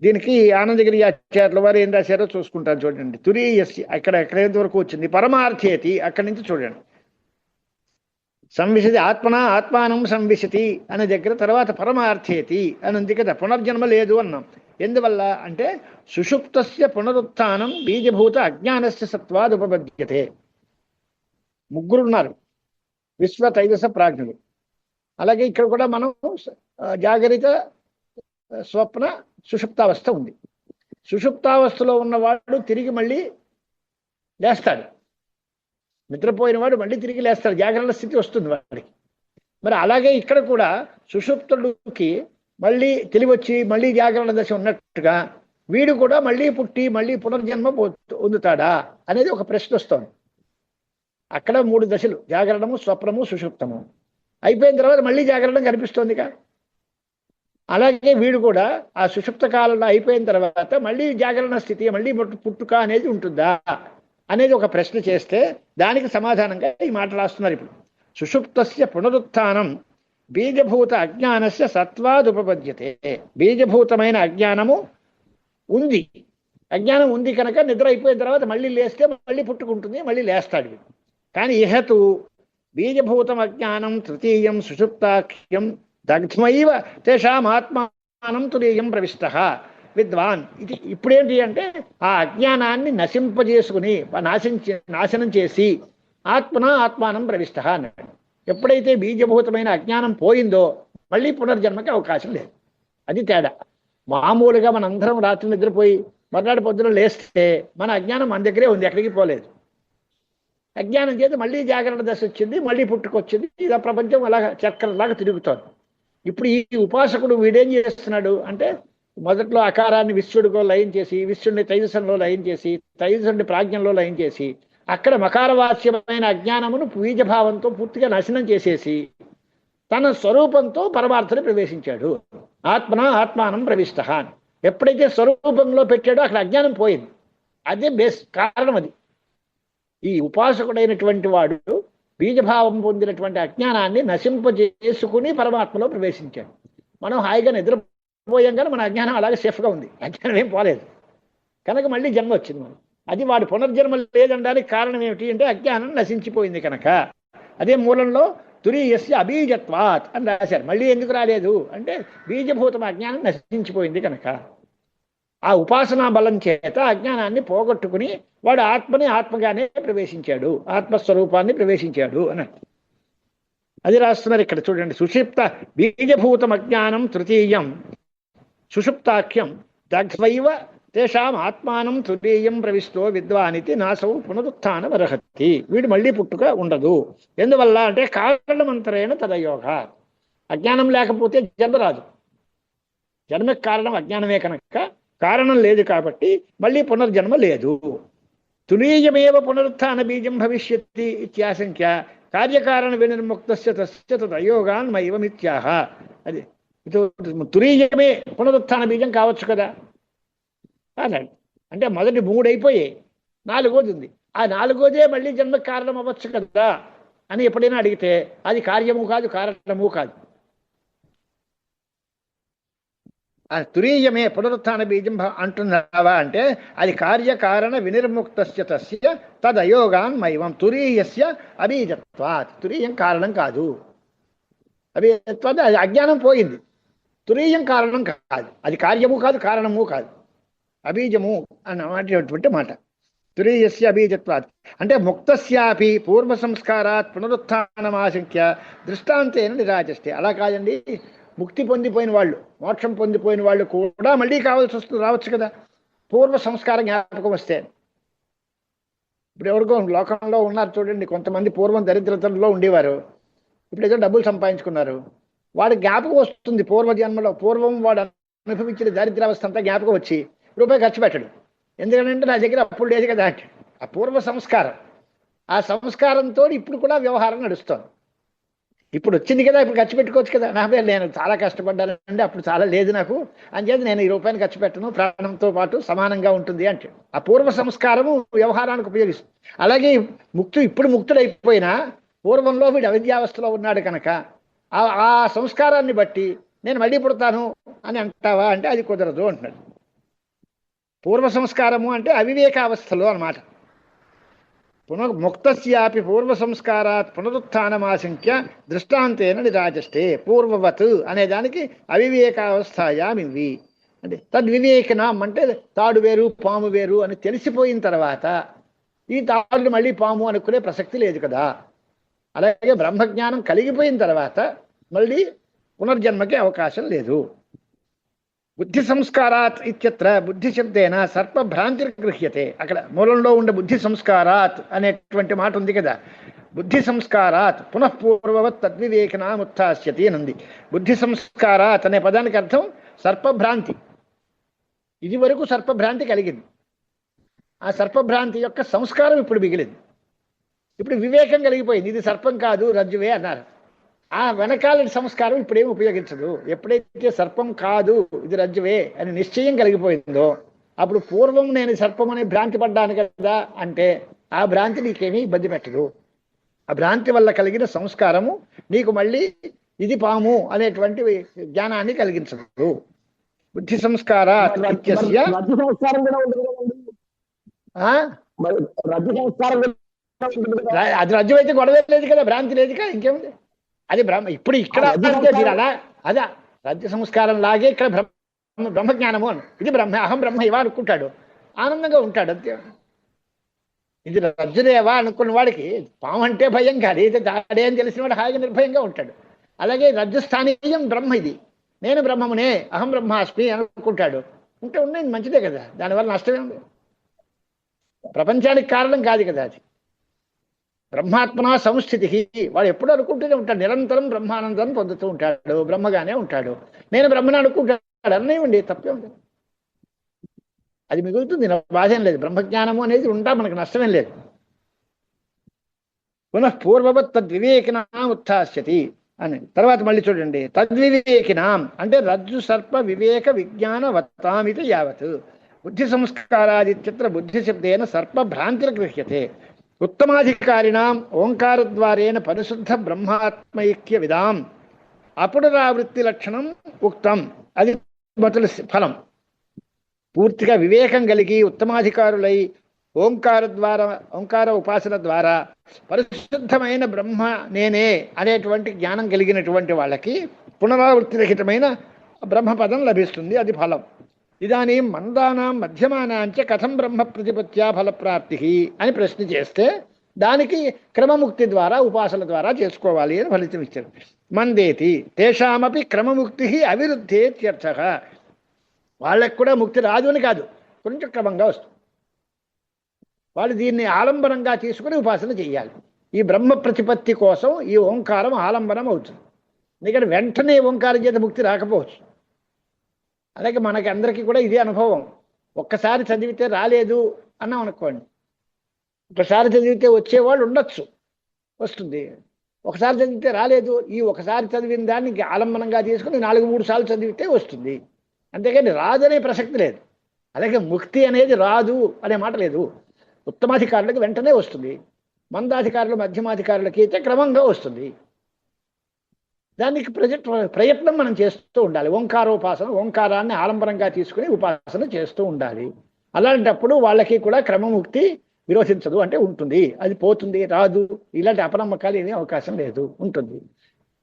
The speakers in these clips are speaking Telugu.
దీనికి ఆనందగిరి ఆచార్యుల వారు ఏం రాశారో చూసుకుంటారు చూడండి. తురీయస్య ఎక్కడెంత వరకు వచ్చింది, పరమార్థేతి అక్కడి నుంచి చూడండి. సంవిశతి ఆత్మన ఆత్మానం సంవిశతి అనే దగ్గర తర్వాత పరమార్థేతి అని ఉంది కదా. పునర్జన్మ లేదు అన్నాం. ఎందువల్ల అంటే సుషుప్తస్య పునరుత్థానం బీజభూత అజ్ఞానస్య సత్వాద్ ఉపపద్యతే. ముగ్గురున్నారు విశ్వ తైజస ప్రాజ్ఞులు. అలాగే ఇక్కడ కూడా మనం జాగరిత స్వప్న సుషుప్తావస్థ ఉంది. సుషుప్తావస్థలో ఉన్నవాడు తిరిగి మళ్ళీ లేస్తాడు, నిద్రపోయిన వాడు మళ్ళీ తిరిగి లేస్తాడు, జాగరణ స్థితి వస్తుంది వాడికి. మరి అలాగే ఇక్కడ కూడా సుషుప్తుడికి మళ్ళీ తెలివచ్చి మళ్ళీ జాగరణ దశ ఉన్నట్టుగా వీడు కూడా మళ్ళీ పుట్టి మళ్ళీ పునర్జన్మ పొందుతాడా అనేది ఒక ప్రశ్న వస్తుంది. అక్కడ 3 దశలు, జాగరణము, స్వప్నము, సుషుప్తము. అయిపోయిన తర్వాత మళ్ళీ జాగరణం కనిపిస్తోందిగా. అలాగే వీడు కూడా ఆ సుషుప్త కాలంలో అయిపోయిన తర్వాత మళ్ళీ జాగరణ స్థితి, మళ్ళీ పుట్టుక అనేది ఉంటుందా అనేది ఒక ప్రశ్న చేస్తే దానికి సమాధానంగా ఈ మాట రాస్తున్నారు. ఇప్పుడు సుషుప్తస్య పునరుత్థానం బీజభూత అజ్ఞానస్య సత్వాదుపపద్యతే. బీజభూతమైన అజ్ఞానము ఉంది, అజ్ఞానం ఉంది కనుక నిద్ర అయిపోయిన తర్వాత మళ్ళీ లేస్తే మళ్ళీ పుట్టుకుంటుంది, మళ్ళీ లేస్తాడు. కానీ ఇహతు బీజభూతం అజ్ఞానం తృతీయం సుషుప్తాఖ్యం దగ్ధ్మైవ తేషాం ఆత్మానం తురీయం ప్రవిష్ట విద్వాన్. ఇది ఇప్పుడేంటి అంటే ఆ అజ్ఞానాన్ని నశింపజేసుకుని నాశనం చేసి ఆత్మానం ప్రవిష్ట అన్నాడు. ఎప్పుడైతే బీజభూతమైన అజ్ఞానం పోయిందో మళ్ళీ పునర్జన్మకి అవకాశం లేదు. అది తేడా. మామూలుగా మనందరం రాత్రి నిద్రపోయి మర్నాడు పొద్దున లేస్తే మన అజ్ఞానం మన దగ్గరే ఉంది, ఎక్కడికి పోలేదు. అజ్ఞానం చేత మళ్ళీ జాగరణ దశ వచ్చింది, మళ్ళీ పుట్టుకొచ్చింది. ఇలా ప్రపంచం అలాగా చక్రంలాగా తిరుగుతోంది. ఇప్పుడు ఈ ఉపాసకుడు వీడేం చేస్తున్నాడు అంటే మొదట్లో అకారాన్ని విశ్వడిలో లయం చేసి, విశ్వడిని తైజసంలో లయం చేసి, తైజసుని ప్రాజ్ఞంలో లయం చేసి, అక్కడ మకారవాస్యమైన అజ్ఞానమును బీజభావంతో పూర్తిగా నాశనం చేసేసి తన స్వరూపంతో పరమార్థని ప్రవేశించాడు. ఆత్మానం ప్రవిష్ట. ఎప్పుడైతే స్వరూపంలో పెట్టాడో అక్కడ అజ్ఞానం పోయింది. అదే బేస్ కారణం. అది ఈ ఉపాసకుడైనటువంటి వాడు బీజభావం పొందినటువంటి అజ్ఞానాన్ని నశింపజేసుకుని పరమాత్మలో ప్రవేశించాడు. మనం హాయిగా నిద్రపోయాం కానీ మన అజ్ఞానం అలాగే సేఫ్గా ఉంది, అజ్ఞానం ఏం పోలేదు కనుక మళ్ళీ జన్మ వచ్చింది. మనం అది వాడి పునర్జన్మ లేదనడానికి కారణం ఏమిటి అంటే అజ్ఞానం నశించిపోయింది కనుక. అదే మూలంలో తురీయస్య అబీజత్వాత్ అని రాశారు. మళ్ళీ ఎందుకు రాలేదు అంటే బీజభూతం అజ్ఞానం నశించిపోయింది కనుక. ఆ ఉపాసనా బలం చేత అజ్ఞానాన్ని పోగొట్టుకుని వాడు ఆత్మని ఆత్మగానే ప్రవేశించాడు, ఆత్మస్వరూపాన్ని ప్రవేశించాడు అని. అది రాస్తున్నారు ఇక్కడ చూడండి. సుషిప్త బీజభూతం అజ్ఞానం తృతీయం సుషుప్తాఖ్యం దగ్ధ్వైవ తేషాం ఆత్మానం తృతీయం ప్రవిష్టో విద్వానితి నాసౌ పునరుత్థానం అర్హతి. వీడు మళ్ళీ పుట్టుక ఉండదు. ఎందువల్ల అంటే కారణమంతరేణ తదయోగ. అజ్ఞానం లేకపోతే జన్మ రాదు. జన్మకి కారణం అజ్ఞానమే కనుక కారణం లేదు కాబట్టి మళ్ళీ పునర్జన్మ లేదు. తురీయమేవ పునరుత్థాన బీజం భవిష్యతి ఇత్యాశంక్య కార్యకారణ వినిర్ముక్తస్య తస్య తదయోగాన్ మైవమిత్యాహ. అది తురీయమే పునరుత్థాన బీజం కావచ్చు కదా అన్నాడు. అంటే మొదటి 3 అయిపోయాయి, 4వది ఉంది. ఆ 4వదే మళ్ళీ జన్మకు కారణం అవ్వచ్చు కదా అని ఎప్పుడైనా అడిగితే అది కార్యము కాదు, కారణము కాదు. ఆ తురీయమే పునరుత్థాన బీజం అంటున్నావా అంటే అది కార్యకారణ వినిర్ముక్తస్య తస్య తదయోగాన్ మైవం. తురీయస్య అబీజత్వాత్. తురీయం కారణం కాదు, అబీజత్వాత్ అది అజ్ఞానం పోయింది. తురీయం కారణం కాదు, అది కార్యము కాదు, కారణము కాదు, అబీజము అన్నటువంటి మాట. తురీయస్య అబీజత్వాత్ అంటే ముక్తస్యాపి పూర్వ సంస్కారాత్ పునరుత్థానమాశంక్య దృష్టాంతేన నిరాజస్తే. అలా కాదండి, ముక్తి పొందిపోయిన వాళ్ళు, మోక్షం పొందిపోయిన వాళ్ళు కూడా మళ్ళీ కావాల్సి వస్తుంది, రావచ్చు కదా పూర్వ సంస్కారం జ్ఞాపకం వస్తే. ఇప్పుడు ఎవరికో లోకంలో ఉన్నారు చూడండి, కొంతమంది పూర్వం దరిద్రతలో ఉండేవారు, ఇప్పుడు ఏదో డబ్బులు సంపాదించుకున్నారు, వాడి జ్ఞాపకం వస్తుంది పూర్వ జన్మలో. పూర్వం వాడు అనుభవించిన దారిద్ర్యావస్థ అంతా జ్ఞాపకం వచ్చి రూపాయి ఖర్చు పెట్టడు. ఎందుకంటే నా దగ్గర అప్పుడు లేదు కదా అంటే ఆ పూర్వ సంస్కారం. ఆ సంస్కారంతో ఇప్పుడు కూడా వ్యవహారం నడుస్తుంది. ఇప్పుడు వచ్చింది కదా, ఇప్పుడు ఖర్చు పెట్టుకోవచ్చు కదా. నా పేరు నేను చాలా కష్టపడ్డానండి, అప్పుడు చాలా లేదు నాకు, అంచేది నేను ఈ రూపాయిని ఖర్చు పెట్టను, ప్రాణంతో పాటు సమానంగా ఉంటుంది అంటే ఆ పూర్వ సంస్కారము వ్యవహారానికి ఉపయోగిస్తుంది. అలాగే ఇప్పుడు ముక్తుడైపోయినా పూర్వంలో వీడు అవిద్యావస్థలో ఉన్నాడు కనుక ఆ సంస్కారాన్ని బట్టి నేను మళ్ళీ పుడతాను అని అంటావా అంటే అది కుదరదు అంటున్నాడు. పూర్వ సంస్కారము అంటే అవివేకావస్థలో అన్నమాట. ముక్తస్యాపి పూర్వ సంస్కారాత్ పునరుత్థానమాశంక్య దృష్టాంతేన నిరాజష్టే. పూర్వవత్ అనే దానికి అవివేకావస్థాయామివి అంటే తద్వివేకనం అంటే తాడు వేరు పాము వేరు అని తెలిసిపోయిన తర్వాత ఈ తాడుని మళ్ళీ పాము అనుకునే ప్రసక్తి లేదు కదా. అలాగే బ్రహ్మజ్ఞానం కలిగిపోయిన తర్వాత మళ్ళీ పునర్జన్మకి అవకాశం లేదు. బుద్ధి సంస్కారాత్ ఇత్యత్ర బుద్ధి శబ్దేన సర్పభ్రాంతి గృహ్యతే. అక్కడ మూలంలో ఉండే బుద్ధి సంస్కారాత్ అనేటువంటి మాట ఉంది కదా. బుద్ధి సంస్కారాత్ పునఃపూర్వవత్ తద్వివేకనాముత్థాస్యతి అనంది. బుద్ధి సంస్కారాత్ అనే పదానికి అర్థం సర్పభ్రాంతి. ఇది వరకు సర్పభ్రాంతి కలిగింది. ఆ సర్పభ్రాంతి యొక్క సంస్కారం ఇప్పుడు మిగిలింది. ఇప్పుడు వివేకం కలిగిపోయింది. ఇది సర్పం కాదు రజ్జువే అన్నారు. ఆ వెనకాల సంస్కారం ఇప్పుడేమి ఉపయోగించదు. ఎప్పుడైతే సర్పం కాదు ఇది రజ్జువే అని నిశ్చయం కలిగిపోయిందో అప్పుడు పూర్వం నేను సర్పం అనే భ్రాంతి పడ్డాను కదా అంటే ఆ భ్రాంతి నీకేమీ ఇబ్బంది పెట్టదు. ఆ భ్రాంతి వల్ల కలిగిన సంస్కారము నీకు మళ్ళీ ఇది పాము అనేటువంటి జ్ఞానాన్ని కలిగించదు. బుద్ధి సంస్కార అది రజ్జు అయితే గొడవ లేదు కదా, భ్రాంతి లేదు కదా, ఇంకేముంది. అది బ్రహ్మ. ఇప్పుడు ఇక్కడ అలా అదా రజ్జు సంస్కారం లాగే ఇక్కడ బ్రహ్మజ్ఞానము అని ఇది బ్రహ్మ అహం బ్రహ్మ ఇవా అనుకుంటాడు, ఆనందంగా ఉంటాడు అంతే. ఇది రజ్జుదేవా అనుకున్న వాడికి పాము అంటే భయం కాదు, ఇది దాడే అని తెలిసిన వాడు హాయిగా నిర్భయంగా ఉంటాడు. అలాగే రజ్జు స్థానీయం బ్రహ్మ, ఇది నేను బ్రహ్మమునే అహం బ్రహ్మాస్మి అనుకుంటాడు. ఉంటే ఉండేది మంచిదే కదా, దానివల్ల నష్టమే ఉంది. ప్రపంచానికి కారణం కాదు కదా అది. బ్రహ్మాత్మనా సంస్థితి వాడు ఎప్పుడు అనుకుంటూనే ఉంటాడు, నిరంతరం బ్రహ్మానందం పొందుతూ ఉంటాడు, బ్రహ్మగానే ఉంటాడు. నేను బ్రహ్మను అనుకుంటాడు అన్నేయండి, తప్పే ఉంటుంది. అది మిగులుతుంది, బాధేం లేదు. బ్రహ్మజ్ఞానము అనేది ఉంటా మనకు నష్టమేం లేదు. పునఃపూర్వవత్ తద్వివేకినాం ఉత్థాస్యతి అని తర్వాత మళ్ళీ చూడండి. తద్వివేకినాం అంటే రజ్జు సర్ప వివేక విజ్ఞాన వత్తామితి యావత్. బుద్ధి సంస్కారాదిత్యత్ర బుద్ధి శబ్దేన సర్ప భ్రాంతిర గృహ్యతే. ఉత్తమాధికారిణాం ఓంకారద్వారేణ పరిశుద్ధ బ్రహ్మాత్మైక్య విదాం అపునరావృత్తి లక్షణం ఉక్తం. అది మొదటి ఫలం. పూర్తిగా వివేకం కలిగి ఉత్తమాధికారులై ఓంకార ఉపాసన ద్వారా పరిశుద్ధమైన బ్రహ్మ నేనే అనేటువంటి జ్ఞానం కలిగినటువంటి వాళ్ళకి పునరావృత్తి రహితమైన బ్రహ్మపదం లభిస్తుంది. అది ఫలం. ఇదానీ మందానాం మధ్యమానాంచ కథం బ్రహ్మ ప్రతిపత్యా ఫలప్రాప్తి అని ప్రశ్న చేస్తే దానికి క్రమముక్తి ద్వారా ఉపాసన ద్వారా చేసుకోవాలి అని ఫలితం ఇచ్చారు. మందేతి తేషామపి క్రమముక్తి అవిరుద్ధేత్యర్థ. వాళ్ళకి కూడా ముక్తి రాదు అని కాదు, కొంచెం క్రమంగా వస్తుంది. వాళ్ళు దీన్ని ఆలంబనంగా తీసుకుని ఉపాసన చేయాలి. ఈ బ్రహ్మ ప్రతిపత్తి కోసం ఈ ఓంకారం ఆలంబనం అవుతుంది. ఎందుకంటే వెంటనే ఓంకారం చేత ముక్తి రాకపోవచ్చు. అలాగే మనకి అందరికీ కూడా ఇదే అనుభవం. ఒక్కసారి చదివితే రాలేదు అన్నాం అనుకోండి, ఒకసారి చదివితే వచ్చేవాళ్ళు ఉండొచ్చు, వస్తుంది. ఒకసారి చదివితే రాలేదు, ఈ ఒకసారి చదివిన దాన్ని ఆలంబనంగా తీసుకుని 4-3 సార్లు చదివితే వస్తుంది. అంతేగాని రాదనే ప్రసక్తి లేదు. అలాగే ముక్తి అనేది రాదు అనే మాట లేదు. ఉత్తమాధికారులకు వెంటనే వస్తుంది, మందాధికారులు మధ్యమాధికారులకి అయితే క్రమంగా వస్తుంది. దానికి ప్రయత్నం మనం చేస్తూ ఉండాలి. ఓంకారోపాసన, ఓంకారాన్ని ఆలంబనంగా తీసుకుని ఉపాసన చేస్తూ ఉండాలి. అలాంటప్పుడు వాళ్ళకి కూడా క్రమముక్తి విరోధించదు, అంటే ఉంటుంది. అది పోతుంది, రాదు, ఇలాంటి అపనమ్మకాలు ఏమీ అవకాశం లేదు, ఉంటుంది.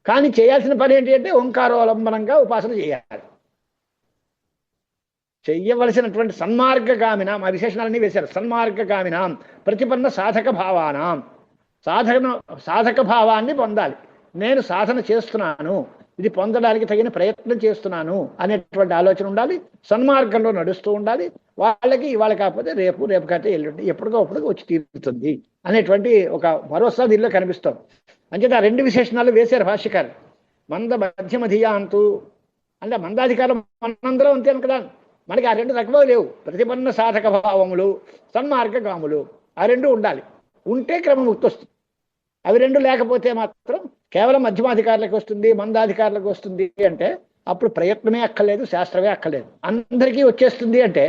కానీ చేయాల్సిన పని ఏంటి అంటే ఓంకారోలంబనంగా ఉపాసన చేయాలి. చెయ్యవలసినటువంటి సన్మార్గగామినాం, ఆ విశేషణాలన్నీ వేశారు. సన్మార్గగామినాం ప్రతిపన్న సాధక భావానాం, సాధక భావాన్ని పొందాలి. నేను సాధన చేస్తున్నాను, ఇది పొందడానికి తగిన ప్రయత్నం చేస్తున్నాను అనేటువంటి ఆలోచన ఉండాలి. సన్మార్గంలో నడుస్తూ ఉండాలి. వాళ్ళకి ఇవాళ కాకపోతే రేపు, రేపు కాకపోతే ఎల్లుండి, ఎప్పటికప్పుడు వచ్చి తీరుతుంది అనేటువంటి ఒక భరోసా దీనిలో కనిపిస్తుంది. అంచేత ఆ 2 విశేషణాలు వేశారు భాష్యకారు. మంద మధ్యమధియా అంటూ అంటే మందాధికారం మనందరం అంతే కదా. మనకి ఆ 2 రకములు లేవు. ప్రతిపన్న సాధక భావములు, సన్మార్గగాములు, ఆ 2 ఉండాలి. ఉంటే క్రమముక్తి వస్తుంది. అవి 2 లేకపోతే మాత్రం కేవలం మధ్యమాధికారులకు వస్తుంది, మందాధికారులకు వస్తుంది అంటే అప్పుడు ప్రయత్నమే అక్కర్లేదు, శాస్త్రమే అక్కర్లేదు. అందరికీ వచ్చేస్తుంది అంటే,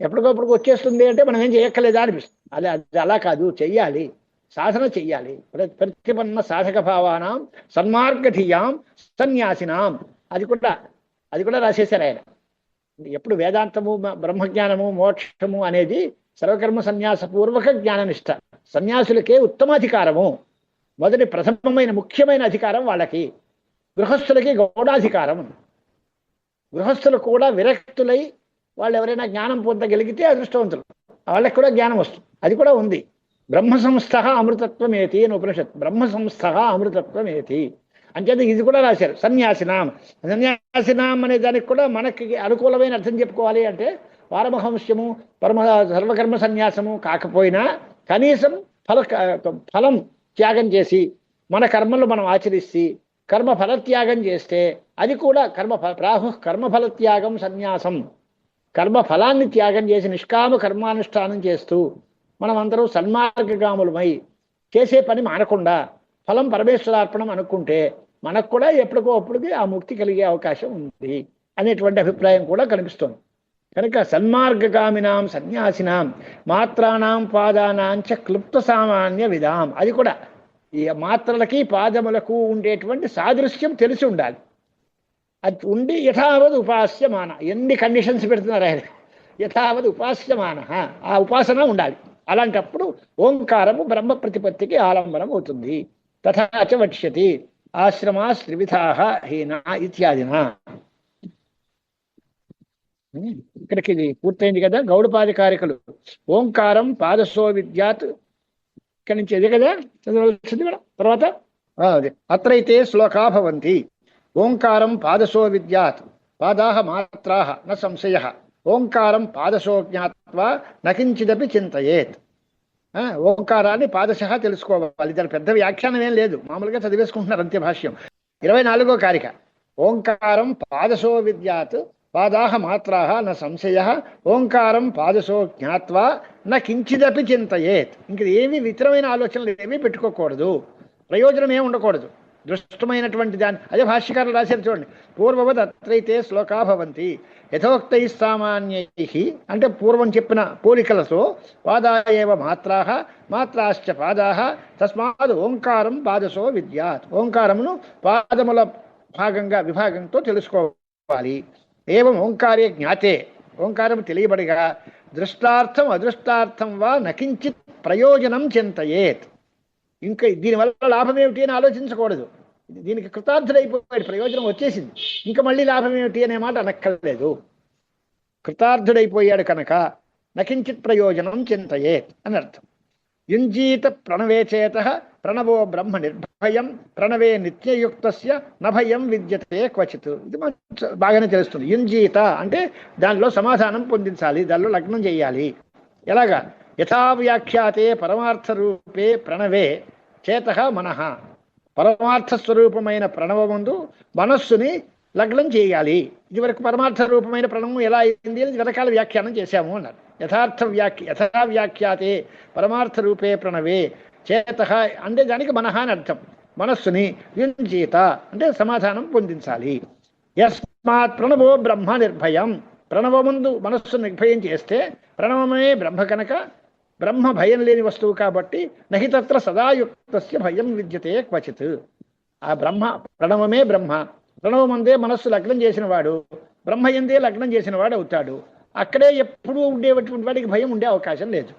ఎప్పటికప్పుడు వచ్చేస్తుంది అంటే మనం ఏం చేయక్కర్లేదా అనిపిస్తుంది. అది అలా కాదు, చెయ్యాలి, సాధన చెయ్యాలి. ప్రతిపన్న సాధక భావానాం సన్మార్గధీయాం సన్యాసినాం, అది కూడా రాసేశారు ఆయన. ఎప్పుడు వేదాంతము బ్రహ్మజ్ఞానము మోక్షము అనేది సర్వకర్మ సన్యాసపూర్వక జ్ఞాననిష్ట. సన్యాసులకే ఉత్తమాధికారము, మొదటి ప్రథమమైన ముఖ్యమైన అధికారం వాళ్ళకి. గృహస్థులకి గౌడాధికారం. గృహస్థులు కూడా విరక్తులై వాళ్ళు ఎవరైనా జ్ఞానం పొందగలిగితే అదృష్టవంతులు, వాళ్ళకి కూడా జ్ఞానం వస్తుంది. అది కూడా ఉంది. బ్రహ్మ సంస్థ అమృతత్వమేతి అని ఉపనిషత్. బ్రహ్మ సంస్థ అమృతత్వమేతి అంచేది ఇది కూడా రాశారు. సన్యాసినాం, సన్యాసినాం అనే దానికి కూడా మనకి అనుకూలమైన అర్థం చెప్పుకోవాలి అంటే పారమహంస్యము సర్వకర్మ సన్యాసము కాకపోయినా కనీసం ఫలం త్యాగం చేసి మన కర్మలు మనం ఆచరిస్తే కర్మ ఫలత్యాగం చేస్తే అది కూడా కర్మఫలత్యాగం సన్యాసం. కర్మఫలాన్ని త్యాగం చేసి నిష్కామ కర్మానుష్ఠానం చేస్తూ మనం అందరూ సన్మార్గగాములమై చేసే పని మానకుండా ఫలం పరమేశ్వరార్పణం అనుకుంటే మనకు కూడా ఎప్పటికో అప్పటికి ఆ ముక్తి కలిగే అవకాశం ఉంది అనేటువంటి అభిప్రాయం కూడా కనిపిస్తోంది. కనుక సన్మార్గగామినాం సన్యాసినాం మాత్రానాం పాదానాంచ క్లుప్త సామాన్య విధాం. అది కూడా ఈ మాత్రలకి పాదములకు ఉండేటువంటి సాదృశ్యం తెలిసి ఉండాలి. అది ఉండి యథావద్ ఉపాస్యమాన. ఎన్ని కండిషన్స్ పెడుతున్నారు ఆయన. యథావద్ ఉపాస్యమాన, ఆ ఉపాసన ఉండాలి. అలాంటప్పుడు ఓంకారము బ్రహ్మ ప్రతిపత్తికి ఆలంబనం అవుతుంది. తథాచ వక్ష్యతి ఆశ్రమా త్రివిధాః హీనా ఇత్యాదిన. ఇక్కడికి ఇది పూర్తయింది కదా. గౌడపాదికారికలు ఓంకారం పాదసో విద్యాత్ ఇక్కడి నుంచి అదే కదా చదవాల్సింది మేడం. తర్వాత అత్రైతే శ్లోకా భవంతి. ఓంకారం పాదసో విద్యాత్ పాదాః మాత్రాః న సంశయః ఓంకారం పాదసో జ్ఞాత్వా నకించిదపి చింతయేత్. ఓంకారాన్ని పాదశః తెలుసుకోవాలి. దాని పెద్ద వ్యాఖ్యానం ఏం లేదు, మామూలుగా చదివేసుకుంటున్నారు అంత్య భాష్యం. 24వ కారిక. ఓంకారం పాదసో విద్యాత్ పాదాః మాత్రాః న సంశయః ఓంకారం పాదసో జ్ఞాత్వా న కించిదపి చింతయేత్. ఇంక ఏమీ విచిత్రమైన ఆలోచనలు ఏమీ పెట్టుకోకూడదు, ప్రయోజనం ఏమి ఉండకూడదు. దృష్టమైనటువంటి దాన్ని అదే భాష్యకారులు రాశారు చూడండి. పూర్వవద్ అత్రైతే శ్లోకా భవంతి యథోక్తై సామాన్యైః అంటే పూర్వం చెప్పిన పోలికలతో పాదాయేవ మాత్రాః మాత్రాశ్చ పాదాః తస్మాత్ ఓంకారం పాదసో విద్యాత్. ఓంకారమును పాదముల విభాగంతో తెలుసుకోవాలి. ఏవం ఓంకారే జ్ఞాతే ఓంకారం తెలియబడిగా దృష్టార్థం అదృష్టార్థం వా నకించిత్ ప్రయోజనం చింతయేత్. ఇంకా దీనివల్ల లాభం ఏమిటి అని ఆలోచించకూడదు. దీనికి కృతార్థుడైపోయాడు, ప్రయోజనం వచ్చేసింది, ఇంకా మళ్ళీ లాభం ఏమిటి అనే మాట అనక్కర్లేదు. కృతార్థుడైపోయాడు కనుక నకించిత్ ప్రయోజనం చింతయేత్ అని అర్థం. యుంజీత ప్రణవే చేతః ప్రణవో బ్రహ్మ నిర్భయం ప్రణవే నిత్యయుక్తస్య నభయం విద్యతే క్వచిత్. ఇది బాగానే తెలుస్తుంది. యుంజీత అంటే దానిలో సమాధానం పొందించాలి, దానిలో లగ్నం చేయాలి. ఎలాగా? యథా వ్యాఖ్యాతే పరమార్థ రూపే ప్రణవే చేతః మనః. పరమార్థ స్వరూపమైన ప్రణవముందు మనస్సుని లగ్నం చేయాలి. ఇదివరకు పరమార్థ రూపమైన ప్రణవం ఎలా అయింది అని రకరకాల వ్యాఖ్యానం చేశాము అన్నారు. యథా వ్యాఖ్యాతే పరమార్థ రూపే ప్రణవే చేతః అంటే దానికి మనః అని అర్థం. మనస్సుని యుంజీత అంటే సమాధానం పొందించాలి. యస్మాత్ ప్రణవో బ్రహ్మ నిర్భయం. ప్రణవముందు మనస్సు నిర్భయం చేస్తే ప్రణవమే బ్రహ్మ కనుక బ్రహ్మ భయం లేని వస్తువు కాబట్టి నహి తత్ర సదాయుక్తస్య భయం విద్యతే క్వచిత్. ఆ బ్రహ్మ ప్రణవమే బ్రహ్మ, ప్రణవమందే మనస్సు లగ్నం చేసిన వాడు బ్రహ్మయందే లగ్నం చేసిన వాడు అవుతాడు. అక్కడే ఎప్పుడూ ఉండేటువంటి వాడికి భయం ఉండే అవకాశం లేదు.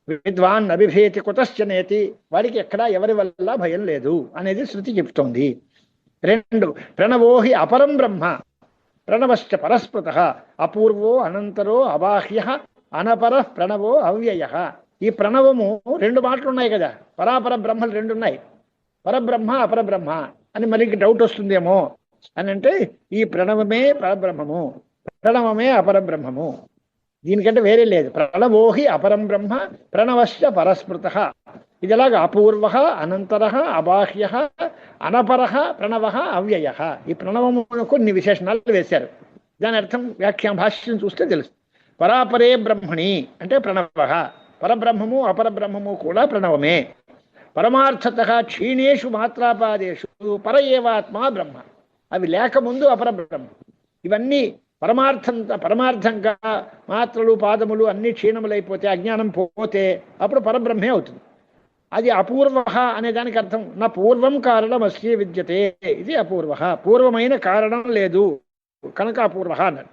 విద్వాన్ అభిభేతి కుతశ్చనేతి. వాడికి ఎక్కడా ఎవరి వల్ల భయం లేదు అనేది శృతి చెప్తోంది. 2 ప్రణవోహి అపరం బ్రహ్మ ప్రణవశ్చ పరస్పృతః అపూర్వో అనంతరో అబాహ్య అనపర ప్రణవో అవ్యయ. ఈ ప్రణవము 2 మాటలు ఉన్నాయి కదా, పరాపర బ్రహ్మలు 2 ఉన్నాయి. పరబ్రహ్మ అపరబ్రహ్మ అని మనకి డౌట్ వస్తుందేమో అని అంటే ఈ ప్రణవమే పరబ్రహ్మము, ప్రణవమే అపరబ్రహ్మము, దీనికంటే వేరే లేదు. ప్రణవోహి అపరం బ్రహ్మ ప్రణవశ్చ పరస్పృతః. ఇది ఎలాగ? అపూర్వ అనంతర అబాహ్య అనపర ప్రణవ అవ్యయ. ఈ ప్రణవమును కొన్ని విశేషణాలు వేశారు. దాని అర్థం భాష్యం చూస్తే తెలుసు. పరాపరే బ్రహ్మణి అంటే ప్రణవ, పరబ్రహ్మము అపరబ్రహ్మము కూడా ప్రణవమే. పరమార్థత క్షీణేషు మాత్రాపాదేషు పర ఏవాత్మా బ్రహ్మ. అవి లేకముందు అపరబ్రహ్మ. ఇవన్నీ పరమార్థంగా మాత్రలు పాదములు అన్ని క్షీణములైపోతే అజ్ఞానం పోతే అప్పుడు పరబ్రహ్మే అవుతుంది. అది అపూర్వ అనే దానికి అర్థం నా పూర్వం కారణం అస్య విద్యతే. ఇది అపూర్వ, పూర్వమైన కారణం లేదు కనుక అపూర్వ అన్నారు.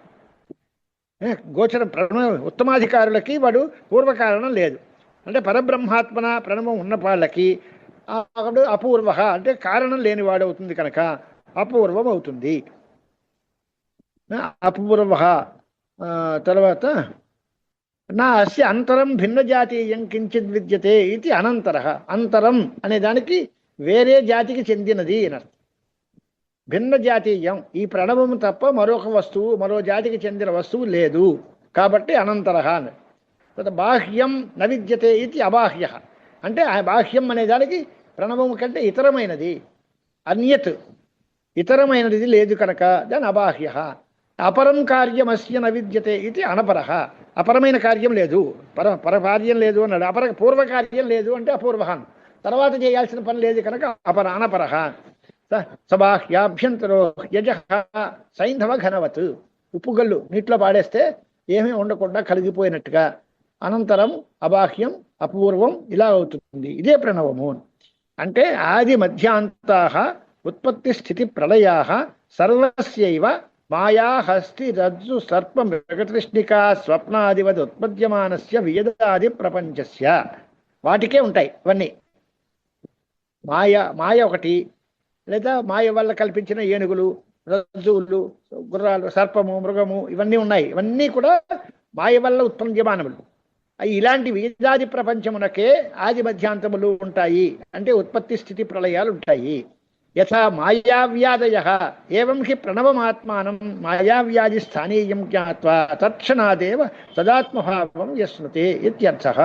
గోచరం ప్రణవ ఉత్తమాధికారులకి వాడు పూర్వకారణం లేదు. అంటే పరబ్రహ్మాత్మన ప్రణవం ఉన్న వాళ్ళకి వాడు అపూర్వ అంటే కారణం లేనివాడు అవుతుంది కనుక అపూర్వం అవుతుంది. అపూర్వ తర్వాత నా అస్య అంతరం భిన్న జాతీయం కించిత్ విద్యతే ఇది అనంతర. అంతరం అనే దానికి వేరే జాతికి చెందినది అని అర్థం. భిన్న జాతీయం, ఈ ప్రణవము తప్ప మరొక వస్తువు, మరో జాతికి చెందిన వస్తువు లేదు కాబట్టి అనంతర అని. బాహ్యం న విద్యతే ఇది అబాహ్య. అంటే ఆ బాహ్యం అనే దానికి ప్రణవము కంటే ఇతరమైనది, అన్యత్ ఇతరమైనది లేదు కనుక దాని అబాహ్య. అపరం కార్యమస్య న విద్యతే ఇది అనపర. అపరమైన కార్యం లేదు, పరకార్యం లేదు అన్నాడు. పూర్వకార్యం లేదు అంటే అపూర్వ, తర్వాత చేయాల్సిన పని లేదు కనుక అనపర. సబాహ్యాభ్యంతరో యజ సైంధవ ఘనవత్. ఉప్పుగల్లు నీటిలో పాడేస్తే ఏమీ ఉండకుండా కలిగిపోయినట్టుగా అనంతరం అబాహ్యం అపూర్వం ఇలా అవుతుంది. ఇదే ప్రణవము. అంటే ఆది మధ్యాంతా ఉత్పత్తి స్థితి ప్రళయా సర్వస్యైవ మాయా హస్తి రజ్జు సర్ప మృగతృష్ణికా స్వప్నాదివద్ ఉత్పద్యమానస్య వేదాది ప్రపంచస్య. వాటికే ఉంటాయి ఇవన్నీ. మాయ ఒకటి, లేదా మాయ వల్ల కల్పించిన ఏనుగులు, రజ్జువులు, గుర్రాలు, సర్పము, మృగము ఇవన్నీ ఉన్నాయి. ఇవన్నీ కూడా మాయ వల్ల ఉత్పద్యమానములు. ఇలాంటి వేదాది ప్రపంచమునకే ఆది మధ్యాంతములు ఉంటాయి. అంటే ఉత్పత్తి స్థితి ప్రళయాలు ఉంటాయి. యథా మాయావ్యాదయ ఏవం హి ప్రణవమాత్మానం మాయావ్యాధి స్థానీయం జ్ఞాత్వా తత్క్షణాదేవ తదాత్మభావం యస్నుతే ఇత్యర్థః.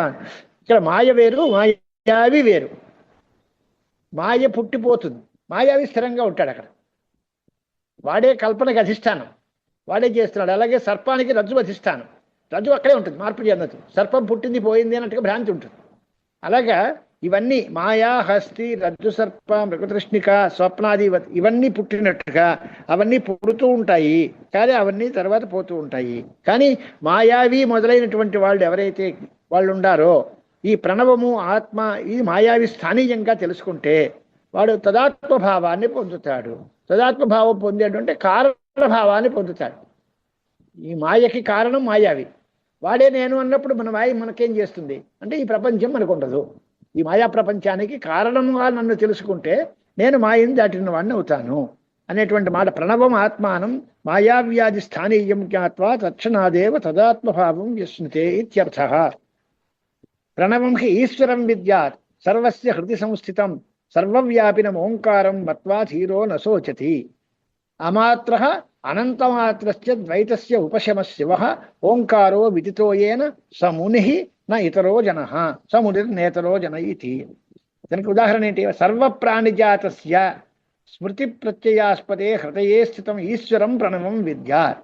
ఇక్కడ మాయ వేరు, మాయావి వేరు. మాయ పుట్టిపోతుంది, మాయావి స్థిరంగా ఉంటాడు అక్కడ. వాడే కల్పనకి అధిష్టానం, వాడే చేస్తున్నాడు. అలాగే సర్పానికి రజ్జు అధిష్టానం, రజ్జు అక్కడే ఉంటుంది, మార్పు చెందదు. సర్పం పుట్టింది పోయింది అన్నట్టుగా భ్రాంతి ఉంటుంది. అలాగా ఇవన్నీ మాయా హస్తి రజ్జు సర్ప మృగతృష్ణిక స్వప్నాది ఇవన్నీ పుట్టినట్టుగా అవన్నీ పుడుతూ ఉంటాయి, కానీ అవన్నీ తర్వాత పోతూ ఉంటాయి. కానీ మాయావి మొదలైనటువంటి వాళ్ళు ఎవరైతే వాళ్ళు ఉండారో ఈ ప్రణవము ఆత్మ ఇది మాయావి స్థానీయంగా తెలుసుకుంటే వాడు తదాత్మభావాన్ని పొందుతాడు. తదాత్మభావం పొందేటంటే కారణభావాన్ని పొందుతాడు. ఈ మాయకి కారణం మాయావి, వాడే నేను అన్నప్పుడు మన మాయ మనకేం చేస్తుంది అంటే ఈ ప్రపంచం మనకు ఉండదు. ఈ మాయా ప్రపంచానికి కారణంగా నన్ను తెలుసుకుంటే నేను మాయని దాటిన వాడిని అవుతాను అనేటువంటి మాట. ప్రణవం ఆత్మానం మాయావ్యాధి స్థానీయం జ్ఞాత్వా తక్షణాదేవ తదాత్మభావం యస్నుతే ఇత్యర్థః. ప్రణవం హి ఈశ్వరం విద్యాత్ సర్వస్య హృది సంస్థితం సర్వవ్యాపినం ఓంకారం మత్వా ధీరో నశోచతి. అమాత్రః అనంతమాత్రస్య ద్వైతస్య ఉపశమః శివః ఓంకారో విదితోయేన సమునిః న ఇతరో జనః సమునిర్నేతరో జన ఇతి. దానికి ఉదాహరణ ఏంటి? సర్వప్రాణిజాతస్య స్మృతి ప్రత్యయాస్పదే హృదయే స్థితం ఈశ్వరం ప్రణవం విద్యాత్.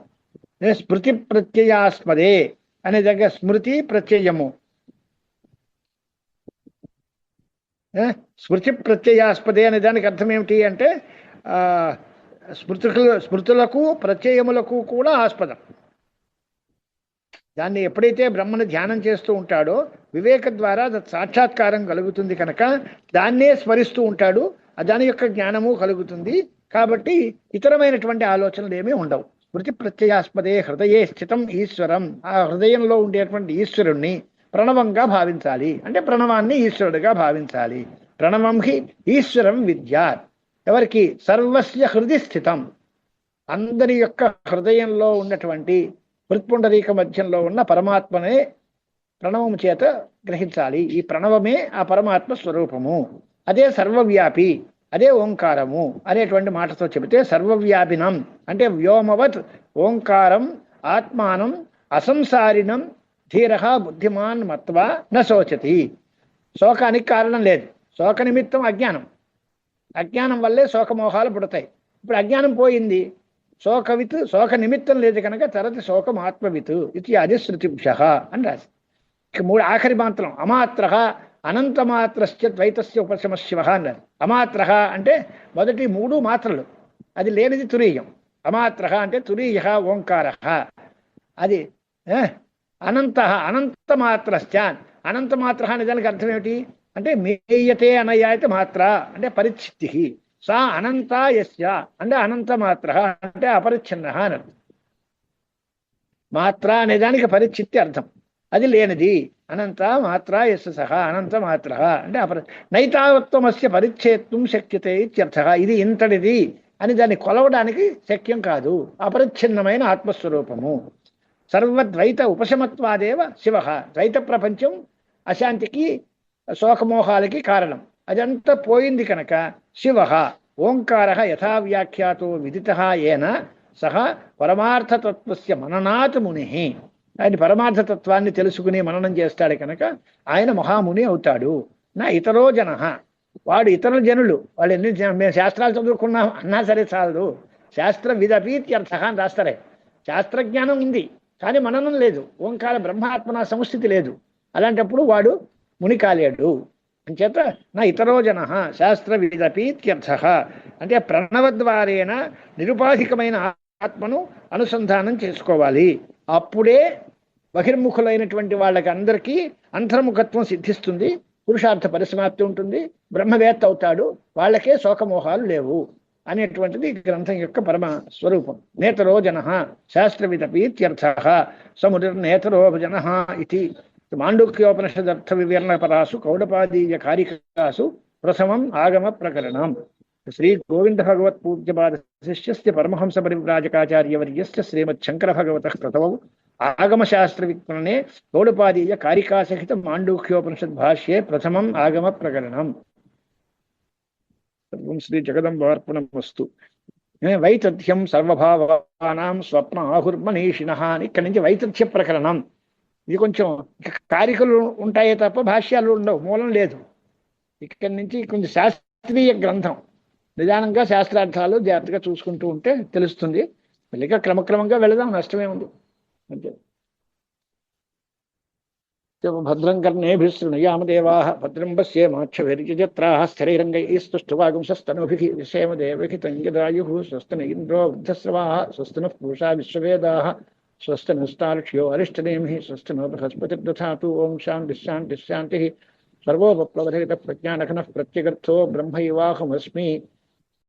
స్మృతి ప్రత్యయాస్పదే అనే దగ్గర స్మృతి ప్రత్యయము, స్మృతి ప్రత్యయాస్పదే అనే దానికి అర్థం ఏమిటి అంటే స్మృతులకు ప్రత్యయములకు కూడా ఆస్పదం. దాన్ని ఎప్పుడైతే బ్రహ్మను ధ్యానం చేస్తూ ఉంటాడో వివేక ద్వారా సాక్షాత్కారం కలుగుతుంది కనుక దాన్నే స్మరిస్తూ ఉంటాడు, దాని యొక్క జ్ఞానము కలుగుతుంది. కాబట్టి ఇతరమైనటువంటి ఆలోచనలు ఏమీ ఉండవు. స్మృతి ప్రత్యయాస్పదే హృదయే స్థితం ఈశ్వరం. ఆ హృదయంలో ఉండేటువంటి ఈశ్వరుణ్ణి ప్రణవంగా భావించాలి, అంటే ప్రణవాన్ని ఈశ్వరుడిగా భావించాలి. ప్రణవం హి ఈశ్వరం విద్యాత్. ఎవరికి? సర్వస్య హృది స్థితం, అందరి యొక్క హృదయంలో ఉన్నటువంటి హృత్పుండరీక మధ్యంలో ఉన్న పరమాత్మనే ప్రణవము చేత గ్రహించాలి. ఈ ప్రణవమే ఆ పరమాత్మ స్వరూపము, అదే సర్వవ్యాపి, అదే ఓంకారము అనేటువంటి మాటతో చెబితే సర్వవ్యాపినం అంటే వ్యోమవత్ ఓంకారం ఆత్మానం అసంసారినం ధీర బుద్ధిమాన్ మత్వా నశోచతి. శోకానికి కారణం లేదు. శోక నిమిత్తం అజ్ఞానం, అజ్ఞానం వల్లే శోకమోహాలు పుడతాయి. ఇప్పుడు అజ్ఞానం పోయింది, శోకవిత్ శోక నిమిత్తం లేదు కనుక తరతి శోకం ఆత్మవిత్ ఇది అధిశ్రుతిభ్య అని రాసి. మూడు ఆఖరి మాత్రం అమాత్ర అనంతమాత్రస్య ద్వైతస్య ఉపశమః శివః అన్నారు. అమాత్ర అంటే మొదటి మూడు మాత్రలు, అది లేనిది తురీయం. అమాత్ర అంటే తురీయ ఓంకార. అది అనంత అనంతమాత్రశ్చ. అనంతమాత్ర అనే దానికి అర్థం ఏమిటి అంటే మేయతే అనయాయత మాత్ర అంటే పరిచ్ఛిత్తి. సా అనంత యస్య అంటే అనంతమాత్ర అంటే అపరిచ్ఛిన్న అని అర్థం. మాత్ర అనేదానికి పరిచ్ఛిత్తి అర్థం. అది లేనిది. అనంత మాత్ర ఎస్ సహ అనంత మాత్ర అంటే నైతావత్వమస్య పరిచ్ఛేత్తుం శక్యతే ఇత్యర్థ. ఇది ఇంతటిది అని దాన్ని కొలవడానికి శక్యం కాదు. అపరిచ్ఛిన్నమైన ఆత్మస్వరూపము. సర్వద్వైత ఉపశమత్వాదేవ శివ. ద్వైత ప్రపంచం అశాంతికి శోకమోహాలకి కారణం. అదంతా పోయింది కనుక శివ ఓంకార యథా వ్యాఖ్యాతో విదిత ఏన సహ పరమార్థతత్వస్య మననాత్ ముని. ఆయన పరమార్థతత్వాన్ని తెలుసుకుని మననం చేస్తాడు కనుక ఆయన మహాముని అవుతాడు. నా ఇతరో జన, వాడు ఇతర జనులు, వాళ్ళు మేము శాస్త్రాలు చదువుకున్నాం అన్నా సరే చాలదు. శాస్త్ర విదపీత్యర్థ అని రాస్తారే. శాస్త్రజ్ఞానం ఉంది కానీ మననం లేదు. ఓంకార బ్రహ్మాత్మన సంస్థితి లేదు. అలాంటప్పుడు వాడు ముని కాలేడు. అంచేత నా ఇతరో జన శాస్త్ర విదపీత్యర్థ అంటే ప్రణవద్వారేణ నిరుపాధికమైన ఆత్మను అనుసంధానం చేసుకోవాలి. అప్పుడే బహిర్ముఖులైనటువంటి వాళ్ళకి అందరికీ అంతర్ముఖత్వం సిద్ధిస్తుంది, పురుషార్థ పరిసమాప్తి ఉంటుంది, బ్రహ్మవేత్త అవుతాడు, వాళ్ళకే శోకమోహాలు లేవు అనేటువంటిది గ్రంథం యొక్క పరమ స్వరూపం. నేతరో జన శాస్త్రవిదపీత్యర్థ సమునిర్నేతరో జన ఇది మాండూక్యోపనిషదర్థ వివరణపరాసు కౌడపాదీయ కారికాసు ప్రథమం ఆగమ ప్రకరణం. శ్రీ గోవింద భగవత్ పూజ్యపాద శిష్యస్య పరమహంస పరివ్రాజకాచార్యవర్యస్య శ్రీమద్ శంకర భగవతః కృతౌ ఆగమశాస్త్ర విజ్ఞానే గౌడపాదీయ కారికాసహిత మాండూక్యోపనిషద్ భాష్యే ప్రథమం ఆగమ ప్రకరణం. సర్వం శ్రీ జగదంబార్పణమస్తు. వైతథ్యం సర్వభావానాం స్వప్న ఆహుర్మనీషిణః అని ఇక్కడి నుంచి వైతథ్య ప్రకరణం. ఇది కొంచెం కారికలు ఉంటాయే తప్ప భాష్యాలు ఉండవు, మూలం లేదు. ఇక్కడి నుంచి కొంచెం శాస్త్రీయ గ్రంథం. నిదానంగా శాస్త్రార్థాలు జాగ్రత్తగా చూసుకుంటూ ఉంటే తెలుస్తుంది. మళ్ళీగా క్రమక్రమంగా వెళదాం, నష్టమే ఉంది అంతే. భద్రం కర్ణేభిः శృణుయామదేవాः భద్రం పశ్యేమాక్షభిర్యజత్రాः స్థిరైరంగైస్తుష్టువాగుంసస్తనూభిः విషేమదేవహితం యదాయుः స్వస్తిన ఇంద్రో వృద్ధశ్రవాः స్వస్తినః పూషా విశ్వవేదాः స్వస్తినస్తార్క్ష్యో అరిష్టనేమిः స్వస్తినో బృహస్పతిర్దధాతు. ఓం శాంతిః శాంతిః శాంతిः. సర్వోపప్లవరహిత ప్రజ్ఞానఘనః ప్రత్యగర్థో బ్రహ్మైవాహమస్మి.